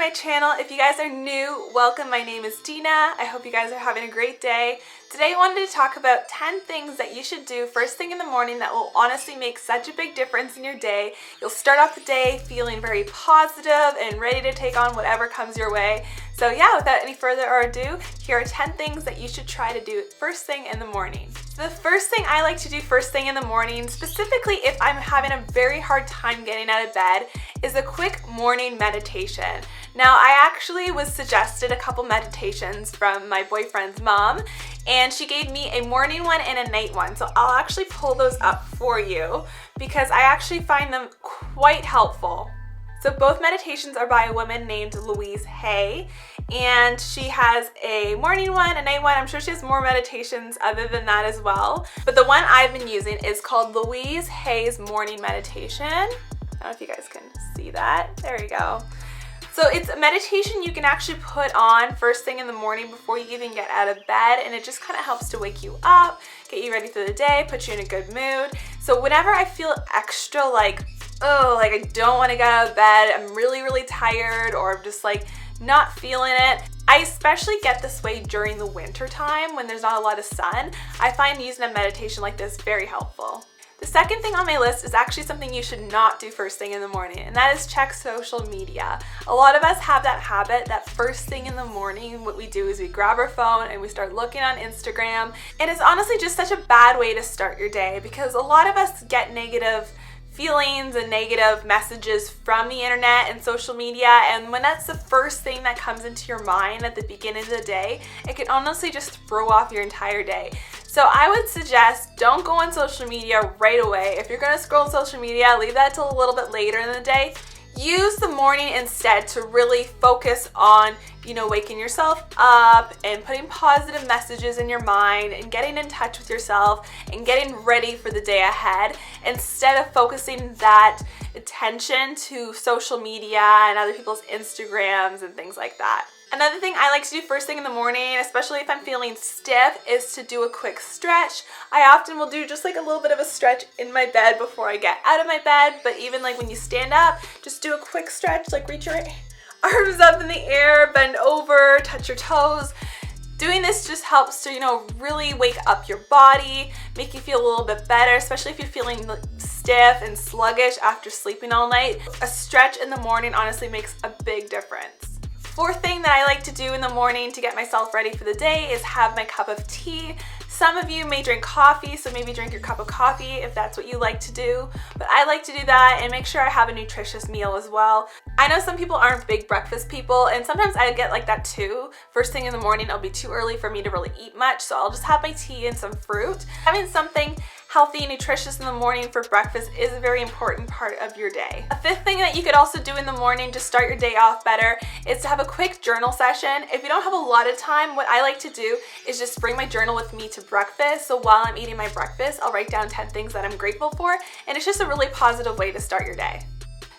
my channel. If you guys are new, welcome. My name is Dina. I hope you guys are having a great day. Today I wanted to talk about 10 things that you should do first thing in the morning that will honestly make such a big difference in your day. You'll start off the day feeling very positive and ready to take on whatever comes your way. So yeah, without any further ado, here are 10 things that you should try to do first thing in the morning. So the first thing I like to do first thing in the morning, specifically if I'm having a very hard time getting out of bed, is a quick morning meditation. Now, I actually was suggested a couple meditations from my boyfriend's mom, and she gave me a morning one and a night one. So I'll actually pull those up for you because I actually find them quite helpful. So both meditations are by a woman named Louise Hay, and she has a morning one, a night one. I'm sure she has more meditations other than that as well. But the one I've been using is called Louise Hay's Morning Meditation. I don't know if you guys can see that. There you go. So it's a meditation you can actually put on first thing in the morning before you even get out of bed, and it just kind of helps to wake you up, get you ready for the day, put you in a good mood. So whenever I feel extra like I don't want to get out of bed, I'm really tired, or I'm just like not feeling it. I especially get this way during the winter time when there's not a lot of sun. I find using a meditation like this very helpful. The second thing on my list is actually something you should not do first thing in the morning, and that is check social media. A lot of us have that habit that first thing in the morning, what we do is we grab our phone and we start looking on Instagram. And it's honestly just such a bad way to start your day because a lot of us get negative feelings and negative messages from the internet and social media, and when that's the first thing that comes into your mind at the beginning of the day, it can honestly just throw off your entire day. So I would suggest don't go on social media right away. If you're gonna scroll on social media, leave that till a little bit later in the day. Use the morning instead to really focus on, waking yourself up and putting positive messages in your mind and getting in touch with yourself and getting ready for the day ahead instead of focusing that attention to social media and other people's Instagrams and things like that. Another thing I like to do first thing in the morning, especially if I'm feeling stiff, is to do a quick stretch. I often will do just like a little bit of a stretch in my bed before I get out of my bed, but even like when you stand up, just do a quick stretch, like reach your arms up in the air, bend over, touch your toes. Doing this just helps to, really wake up your body, make you feel a little bit better, especially if you're feeling stiff and sluggish after sleeping all night. A stretch in the morning honestly makes a big difference. Fourth thing that I like to do in the morning to get myself ready for the day is have my cup of tea. Some of you may drink coffee, so maybe drink your cup of coffee if that's what you like to do. But I like to do that and make sure I have a nutritious meal as well. I know some people aren't big breakfast people, and sometimes I get like that too. First thing in the morning, it'll be too early for me to really eat much, so I'll just have my tea and some fruit. Having something healthy and nutritious in the morning for breakfast is a very important part of your day. A fifth thing that you could also do in the morning to start your day off better is to have a quick journal session. If you don't have a lot of time, what I like to do is just bring my journal with me to breakfast. So while I'm eating my breakfast, I'll write down 10 things that I'm grateful for, and it's just a really positive way to start your day.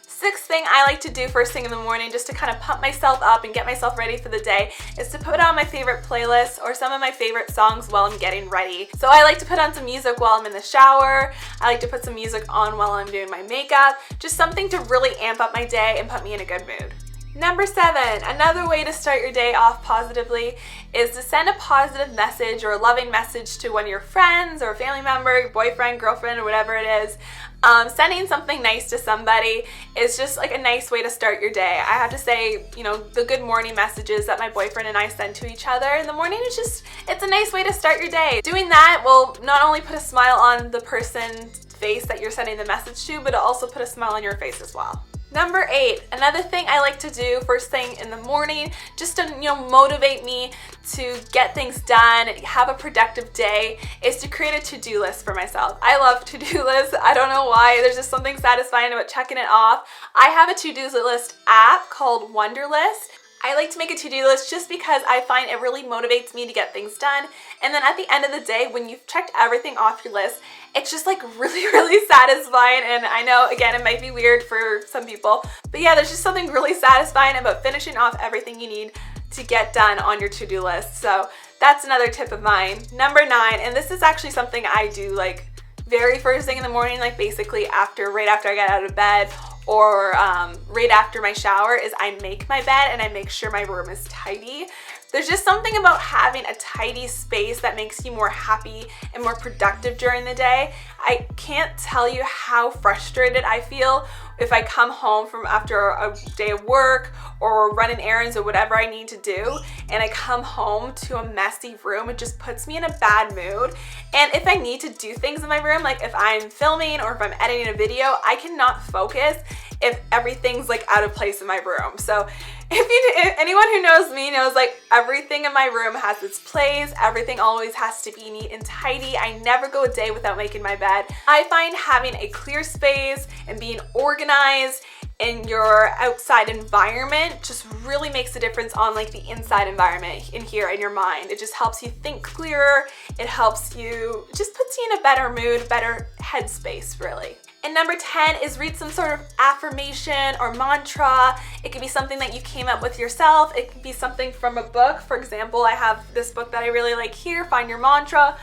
Sixth thing I like to do first thing in the morning just to kind of pump myself up and get myself ready for the day is to put on my favorite playlists or some of my favorite songs while I'm getting ready. So I like to put on some music while I'm in the shower. I like to put some music on while I'm doing my makeup. Just something to really amp up my day and put me in a good mood. Number 7, another way to start your day off positively is to send a positive message or a loving message to one of your friends or a family member, your boyfriend, girlfriend, or whatever it is. Sending something nice to somebody is just like a nice way to start your day. I have to say, the good morning messages that my boyfriend and I send to each other in the morning it's a nice way to start your day. Doing that will not only put a smile on the person's face that you're sending the message to, but it'll also put a smile on your face as well. Number 8, another thing I like to do first thing in the morning just to motivate me to get things done, have a productive day, is to create a to-do list for myself. I love to-do lists. I don't know why. There's just something satisfying about checking it off. I have a to-do list app called Wonderlist. I like to make a to-do list just because I find it really motivates me to get things done. And then at the end of the day, when you've checked everything off your list, it's just like really satisfying. And I know, again, it might be weird for some people, but yeah, there's just something really satisfying about finishing off everything you need to get done on your to-do list. So that's another tip of mine. Number 9, and this is actually something I do like very first thing in the morning, like basically right after I get out of bed, or right after my shower is I make my bed and I make sure my room is tidy. There's just something about having a tidy space that makes you more happy and more productive during the day. I can't tell you how frustrated I feel if I come home from after a day of work or running errands or whatever I need to do, and I come home to a messy room. It just puts me in a bad mood. And if I need to do things in my room, like if I'm filming or if I'm editing a video, I cannot focus if everything's like out of place in my room. So if anyone who knows me knows like everything in my room has its place. Everything always has to be neat and tidy. I never go a day without making my bed. I find having a clear space and being organized in your outside environment just really makes a difference on like the inside environment in here in your mind. It just helps you think clearer. It helps you, just puts you in a better mood, better headspace really. And number 10 is read some sort of affirmation or mantra. It could be something that you came up with yourself. It could be something from a book. For example, I have this book that I really like here, Find Your Mantra.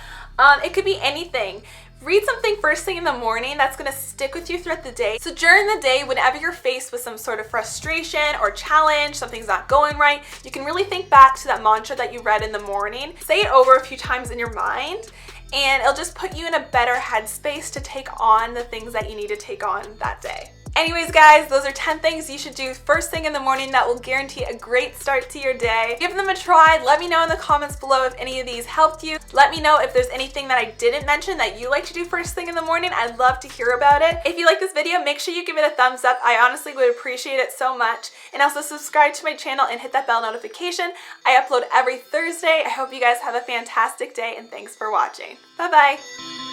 It could be anything. Read something first thing in the morning that's going to stick with you throughout the day. So during the day, whenever you're faced with some sort of frustration or challenge, something's not going right, you can really think back to that mantra that you read in the morning. Say it over a few times in your mind, and it'll just put you in a better headspace to take on the things that you need to take on that day. Anyways guys, those are 10 things you should do first thing in the morning that will guarantee a great start to your day. Give them a try. Let me know in the comments below if any of these helped you. Let me know if there's anything that I didn't mention that you like to do first thing in the morning. I'd love to hear about it. If you like this video, make sure you give it a thumbs up. I honestly would appreciate it so much. And also subscribe to my channel and hit that bell notification. I upload every Thursday. I hope you guys have a fantastic day and thanks for watching. Bye bye.